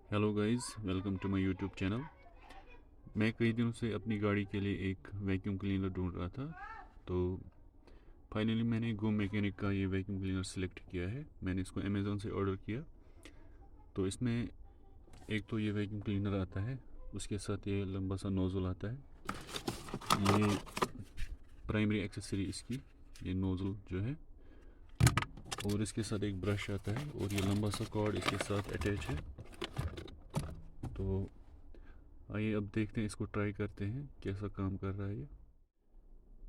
Hello guys, welcome to my YouTube channel. मैं कई दिनों से अपनी गाड़ी के लिए एक वैक्यूम क्लीनर ढूंढ रहा था। तो फाइनली मैंने गो मैकेनिक का ये वैक्यूम क्लीनर सेलेक्ट किया है। मैंने इसको अमेज़ोन से ऑर्डर किया। तो इसमें एक तो ये वैक्यूम क्लीनर आता है, उसके साथ ये लंबा सा नोज़ल आता है। ये प्राइमरी एक्सेसरी इसकी, ये नोज़ल जो है, और इसके साथ एक ब्रश आता है और ये लंबा सा कॉर्ड इसके साथ अटैच है। तो आइए अब देखते हैं, इसको ट्राई करते हैं कैसा काम कर रहा है ये।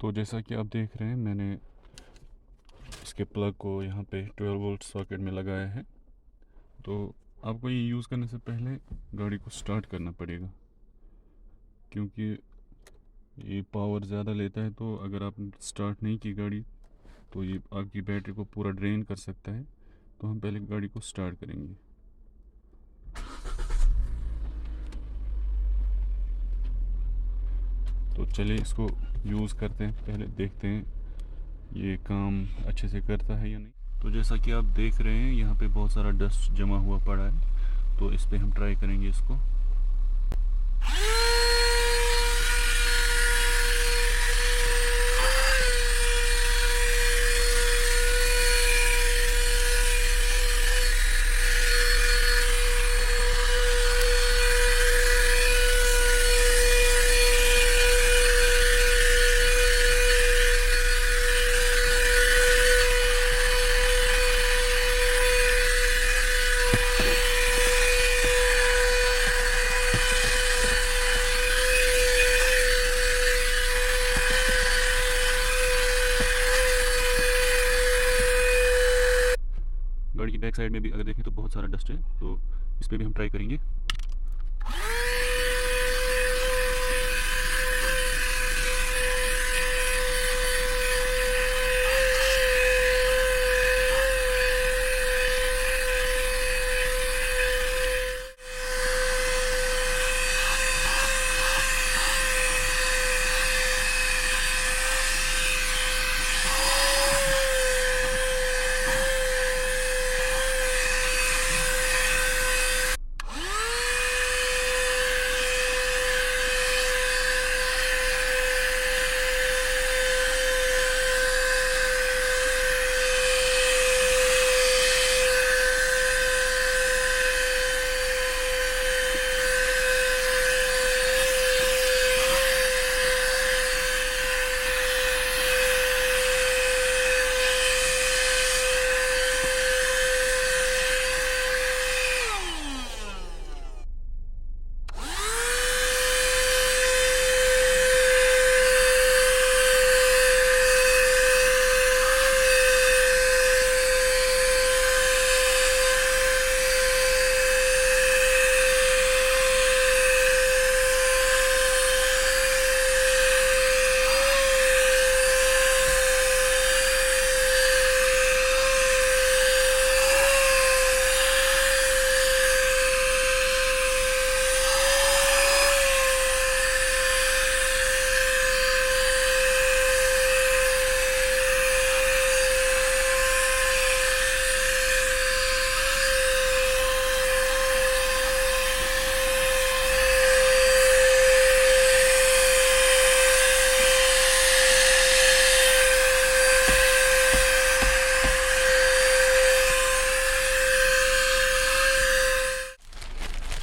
तो जैसा कि आप देख रहे हैं, मैंने इसके प्लग को यहाँ पे 12 वोल्ट सॉकेट में लगाया है। तो आपको ये यूज़ करने से पहले गाड़ी को स्टार्ट करना पड़ेगा, क्योंकि ये पावर ज़्यादा लेता है। तो अगर आप स्टार्ट नहीं की गाड़ी, तो ये आपकी बैटरी को पूरा ड्रेन कर सकता है। तो हम पहले गाड़ी को स्टार्ट करेंगे। तो चलिए इसको यूज़ करते हैं, पहले देखते हैं ये काम अच्छे से करता है या नहीं। तो जैसा कि आप देख रहे हैं, यहाँ पे बहुत सारा डस्ट जमा हुआ पड़ा है। तो इस पे हम ट्राई करेंगे इसको। गाड़ी की बैक साइड में भी अगर देखें तो बहुत सारा डस्ट है। तो इस पे भी हम ट्राई करेंगे।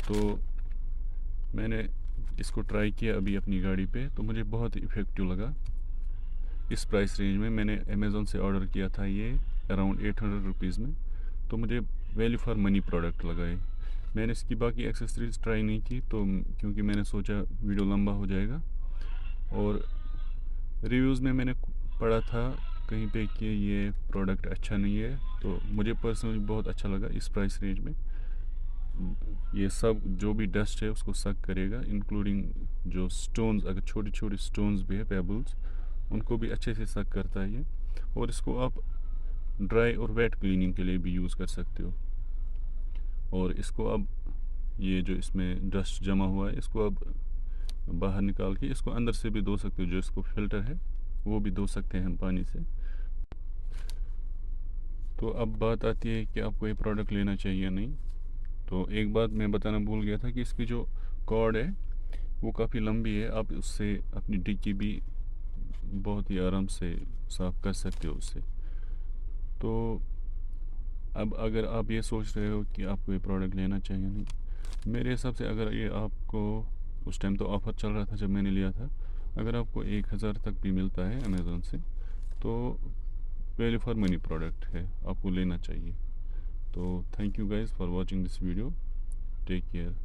तो मैंने इसको ट्राई किया अभी अपनी गाड़ी पे, तो मुझे बहुत इफ़ेक्टिव लगा। इस प्राइस रेंज में मैंने अमेज़ोन से ऑर्डर किया था ये अराउंड 800 रुपीज़ में। तो मुझे वैल्यू फॉर मनी प्रोडक्ट लगा ये। मैंने इसकी बाकी एक्सेसरीज ट्राई नहीं की, तो क्योंकि मैंने सोचा वीडियो लंबा हो जाएगा। और रिव्यूज़ में मैंने पढ़ा था कहीं पे कि ये प्रोडक्ट अच्छा नहीं है। तो मुझे पर्सनली बहुत अच्छा लगा। इस प्राइस रेंज में ये सब जो भी डस्ट है उसको सक करेगा, इंक्लूडिंग जो स्टोन्स, अगर छोटी छोटी स्टोन्स भी है, पेबल्स, उनको भी अच्छे से सक करता है ये। और इसको आप ड्राई और वेट क्लीनिंग के लिए भी यूज़ कर सकते हो। और इसको अब ये जो इसमें डस्ट जमा हुआ है, इसको अब बाहर निकाल के इसको अंदर से भी धो सकते हो। जो इसको फिल्टर है वो भी धो सकते हैं हम पानी से। तो अब बात आती है कि आपको ये प्रोडक्ट लेना चाहिए या नहीं। तो एक बात मैं बताना भूल गया था कि इसकी जो कॉर्ड है वो काफ़ी लंबी है, आप उससे अपनी डिक्की भी बहुत ही आराम से साफ़ कर सकते हो उससे। तो अब अगर आप ये सोच रहे हो कि आपको ये प्रोडक्ट लेना चाहिए नहीं, मेरे हिसाब से अगर ये आपको उस टाइम तो ऑफ़र चल रहा था जब मैंने लिया था, अगर आपको 1000 तक भी मिलता है अमेज़ोन से तो वैल्यू फॉर मनी प्रोडक्ट है, आपको लेना चाहिए। तो thank you guys for watching this video, take care.